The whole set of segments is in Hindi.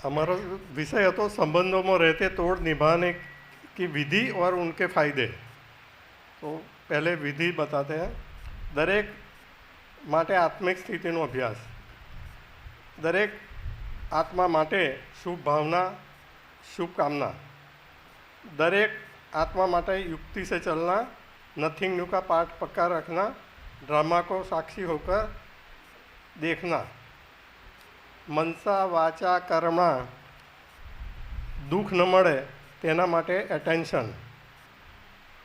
हमारा विषय હતો संबंधों में रहते तोड़ निभाने की विधि और उनके फायदे। तो पहले विधि बताते हैं। दरेक माटे आत्मिक स्थितिनो अभ्यास। दरेक आत्मा माटे शुभ भावना, शुभ कामना। दरेक आत्मा माटे युक्ति से चलना, नथिंग न्यू का पाठ पक्का रखना, ड्रामा को साक्षी होकर देखना। मनसा वाचा कर्मा दुख न મળે તેના માટે એટેન્શન,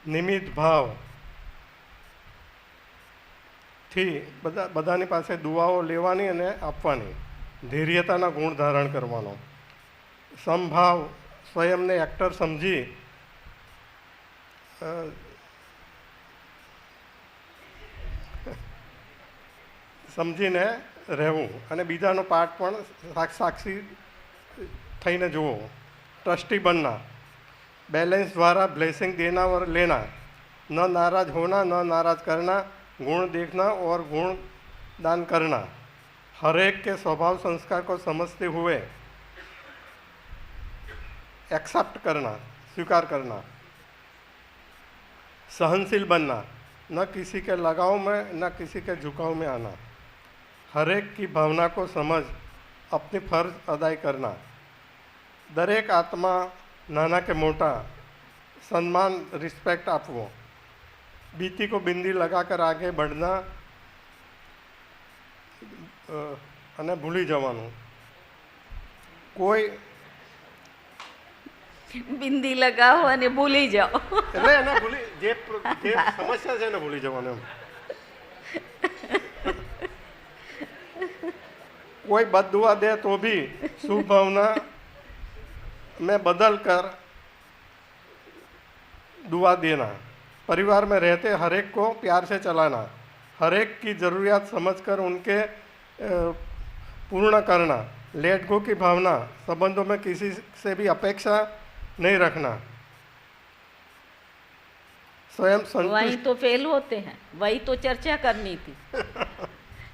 નિમિત્ત ભાવ થી બધાની પાસે દુઆઓ લેવાની અને આપવાની, ધૈર્યતાના ગુણ ધારણ કરવાનો, સમભાવ સ્વયંને એક્ટર સમજી સમજીને રહેવું અને બીજાનો પાઠ પણ સાક્ષી થઈને જુઓ। ट्रस्टी बनना, बैलेंस द्वारा ब्लेसिंग देना और लेना, न नाराज होना न नाराज करना, गुण देखना और गुण दान करना, हर एक के स्वभाव संस्कार को समझते हुए एक्सेप्ट करना, स्वीकार करना। सहनशील बनना, न किसी के लगाव में न किसी के झुकाव में आना, हर एक की भावना को समझ अपनी फर्ज अदाई करना। दरेक आत्मा नाना के मोटा सम्मान रिस्पेक्ट आपवो, बीती को बिंदी लगाकर आगे बढ़ना अने भूली जवानुं। कोई बिंदी लगाओ अने भूली जाओ એટલે એને ભૂલી જે સમસ્યા છે એને ભૂલી જવાનું એમ। कोई बददुआ दे तो भी शुभ भावना में बदल कर दुआ देना। परिवार में रहते हर एक को प्यार से चलाना, हर एक की ज़रूरियात समझकर उनके पूर्ण करना। लेट गो की भावना, संबंधों में किसी से भी अपेक्षा नहीं रखना। स्वयं वही तो फेल होते हैं, वही तो चर्चा करनी थी।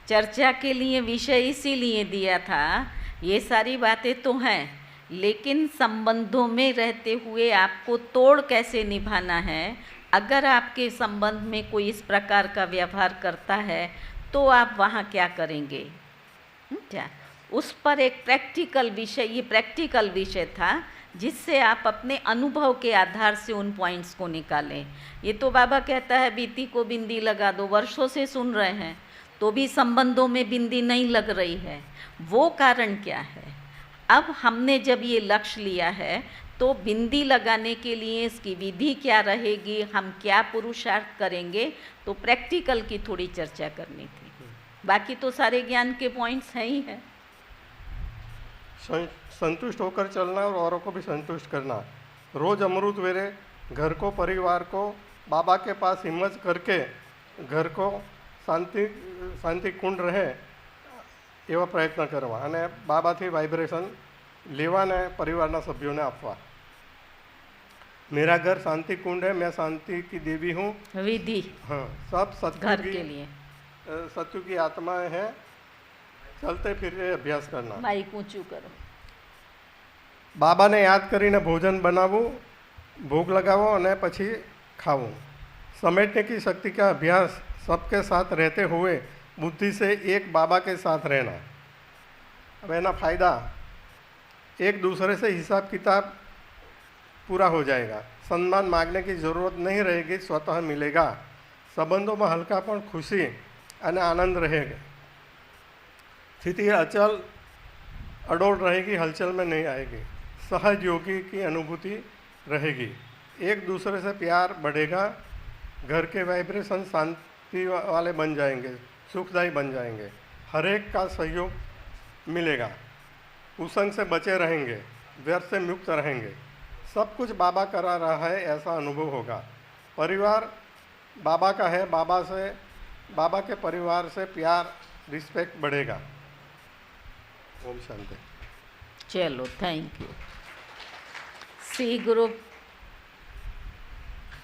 चर्चा के लिए विषय इसीलिए दिया था। ये सारी बातें तो हैं, लेकिन संबंधों में रहते हुए आपको तोड़ कैसे निभाना है। अगर आपके संबंध में कोई इस प्रकार का व्यवहार करता है तो आप वहाँ क्या करेंगे। क्या उस पर एक प्रैक्टिकल विषय, ये प्रैक्टिकल विषय था जिससे आप अपने अनुभव के आधार से उन पॉइंट्स को निकालें। ये तो बाबा कहता है बीती को बिंदी लगा दो, वर्षों से सुन रहे हैं तो भी संबंधों में बिंदी नहीं लग रही है। वो कारण क्या है। अब हमने जब ये लक्ष्य लिया है तो बिंदी लगाने के लिए इसकी विधि क्या रहेगी, हम क्या पुरुषार्थ करेंगे, तो प्रैक्टिकल की थोड़ी चर्चा करनी थी। बाकी तो सारे ज्ञान के पॉइंट्स हैं ही हैं। संतुष्ट होकर चलना और औरों को भी संतुष्ट करना। रोज अमृत वेरे घर को, परिवार को बाबा के पास हिम्मत करके घर को शांति कुंड रहे एवा प्रयत्न करवा अने बाबाथी वाइब्रेशन लेवाने परिवारना सभ्यों ने आपवा। मेरा घर शांति कुंड है, मैं शांति की देवी हूँ। विधि हाँ, सब घर के लिए सत्यु की आत्माएं हैं। चलते फिरते अभ्यास करना। माइक ऊंचू करो। बाबा ने याद करीने भोजन बनावू, भोग लगावो अने पछी खावू। समेटने की शक्ति का अभ्यास, सबके साथ रहते हुए बुद्धि से एक बाबा के साथ रहना। अब एना फायदा, एक दूसरे से हिसाब किताब पूरा हो जाएगा। सम्मान मांगने की ज़रूरत नहीं रहेगी, स्वतः मिलेगा। संबंधों में हल्कापन, खुशी और आनंद रहेगा। स्थिति अचल अडोल रहेगी, हलचल में नहीं आएगी। सहज योगी की अनुभूति रहेगी। एक दूसरे से प्यार बढ़ेगा। घर के वाइब्रेशन शांति वाले बन जाएंगे, सुखदायी बन जाएंगे। हर एक का सहयोग मिलेगा। कुसंग से बचे रहेंगे, व्यर्थ से मुक्त रहेंगे। सब कुछ बाबा करा रहा है ऐसा अनुभव होगा। परिवार बाबा का है, बाबा के परिवार से प्यार, रिस्पेक्ट बढ़ेगा। ओम शांति। चलो, थैंक यू। C group